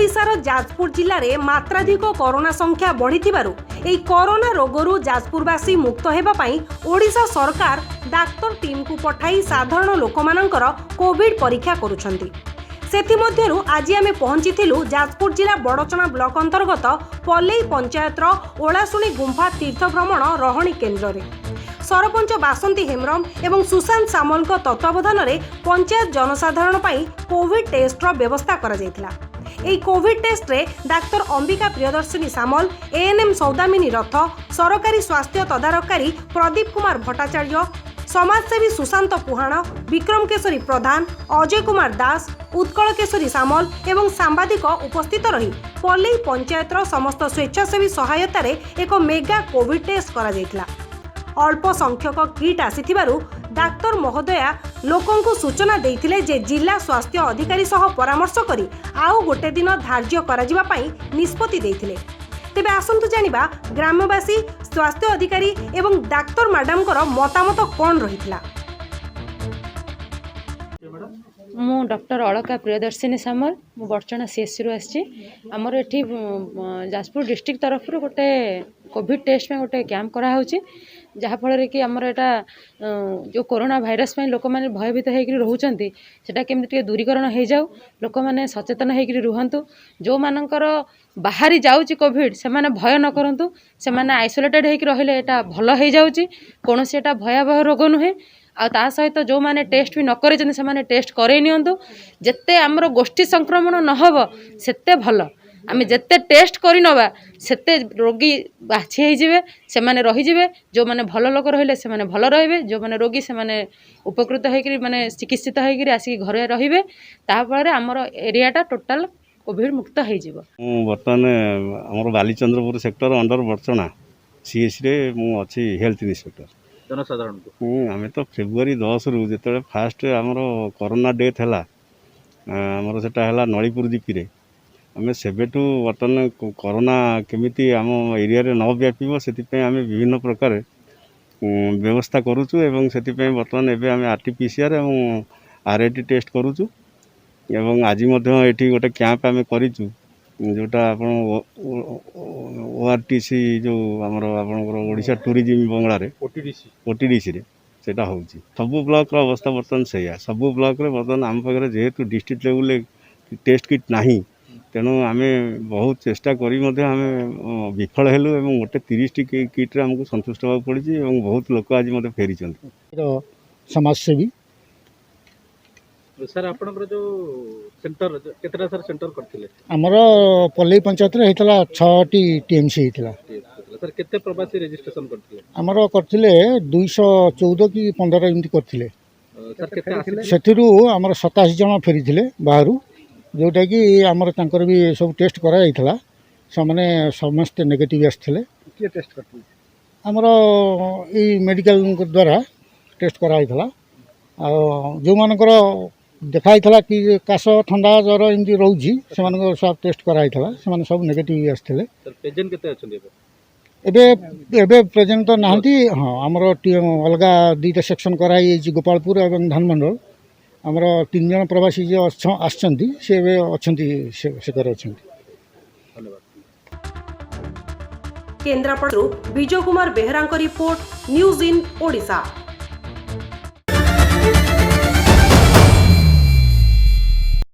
ओडिशार जाजपुर जिले में मात्राधिक कोरोना संख्या बढ़िथिबारु एई कोरोना रोगरू जाजपुरवासी मुक्त हेबा पई ओडिशा सरकार डाक्टर टीम को पठाई साधारण लोकमानंकर कोविड परीक्षा करुछंती। सेथिमध्यरु आज आमे पहुंचीथिलु जाजपुर जिला बड़चना ब्लॉक अंतर्गत पल्लई पंचायतर ओलाशुणी गुंफा तीर्थ भ्रमण रहणी केन्द्र रे सरपंच बासंती हेम्रम एवं सुशांत सामल तत्वावधान में पंचायत जनसाधारण पई कोविड टेस्ट रो व्यवस्था करा जायतिला। एई कोविड टेस्ट रे डाक्टर अंबिका प्रियदर्शिनी सामल, एएनएम सौदामिनी रथ, सरकारी स्वास्थ्य तदारकारी प्रदीप कुमार भट्टाचार्य, समाजसेवी सुशांत पुहाण, विक्रम केशरी प्रधान, अजय कुमार दास, उत्कल केशरी सामल एवं सांबादिक उपस्थित रही पल्लई पंचायतर समस्त स्वेच्छासेवी सहायतार एक मेगा कोविड टेस्ट करा जायतिला। अल्प संख्यक किट आसीथिबारु डाक्टर महोदया लोकंकु सूचना देइथिले जे जिला स्वास्थ्य अधिकारी सह परामर्श करी आउ गोटे दिन धार्य करा जिबा पई निष्पत्ति देइथिले। तेबे आसंतु जानिबा ग्रामवासी, स्वास्थ्य अधिकारी एवं डाक्टर मैडमकर मतामत कोन रहितला। मु डॉक्टर अलका प्रियदर्शिनी सामल, मु बड़चना सीएससी रु आसी। आमर एठी जाजपुर डिस्ट्रिक्ट तरफ गोटे कोविड टेस्ट में गोटे कैंप करा होची, जहाँ फल कि आमर एटा जो कोरोना भाइरस में लोक मैंने भयभीत होकर रोचंती सेटा केमती दूरीकरण हो जाऊ, लोक मैंने सचेतन होकर रुहतु। जो मानकर बाहरी जाऊँगी कोविड से माने भय न करंतु, से माने आइसोलेटेड होकर रहिले एटा भल हो जाऊँगी, कौन से एटा भयावह रोग नुहे। आ ता सहित जो माने टेस्ट भी न करे से माने टेस्ट करे नियंतु। जेते आमर गोष्ठी संक्रमण न हबो सेते भल। आमे जेते टेस्ट करि नबा सेते रोगी बाछि हे जिवे, से माने रहि जिवे। जो माने भल लोक रहिले से माने भल रहिबे, जो माने रोगी से माने उपकृत होइकरी माने चिकित्सित होइकरी आसी घरे रहिबे। ता फଳରେ आमर एरियाटा टोटल कोविड मुक्त हो जिवो। बर्तमान आमर बालीचंद्रपुर सेक्टर अंडर बड़चना सीएस रे मु अछि हेल्थ इंस्पेक्टर जनसाधारण आम तो फेब्रुआरी 10 रु जो फास्ट आमर कोरोना डेथ है आमर सेटा है नलीपुर जीपी रे आम सेबेठू बर्तमान कोरोना केमिति आम एरिया रे न व्यापीब से आम विभिन्न प्रकार व्यवस्था करुचु एवं से बर्तमान एवं आम आरटीपीसीआर एवं आरआईटी टेस्ट करुचु एवं आज ये गोटे कैंप आम करूँ जोटा आप ओआरटीसी जो आमर आपंकर ओडिशा टूरिज्म बंगला रे ओटीडीसी रे सेटा होउची। सबु ब्लॉक रो अवस्था बर्तमान सैया। सबु ब्लॉक रे बर्तमान आम पाखे जेहेतु डिस्ट्रिक्ट लेवल टेस्ट किट नाही, तेणु आम बहुत चेष्टा करी आम विफल हेलु एवं गोटे 30 टी किट रे हमको संतुष्ट होगा पड़ी एवं बहुत लोक आज मत फेरी समाजसेवी। सर आपनकर जो सेंटर केतरा सर सेंटर करथिले हमर पल्लई पंचायत रे हेतला 6टी टीएमसी हेतला। सर केते प्रवासी रजिस्ट्रेशन करथिले? हमर करथिले 214 की 15 एमती करथिले। सर केते आसिले? सेथिरु हमर 27 जन फेरिथिले बाहरु, जोटा कि हमर तांकर भी सब टेस्ट करा जायथला। माने समस्त नेगेटिव आसथिले। के टेस्ट करथिले? हमर ई मेडिकल द्वारा टेस्ट करा जायथला। आ जो मानकर देखाई था कि काश ठंडा ज्वर एमती रोची से सब टेस्ट कराई से सब नेगेटिव आसते। एबे प्रेजेंट तो नहांती। हाँ आमर अलग 2टा सेक्शन कराई गोपालपुर और धानमंडल। आमर 3 जन प्रवासी जो आछंती से अच्छी सेकर अच्छा। केन्द्रापड़ारू Vijay Kumar Behera report, news in Odisha.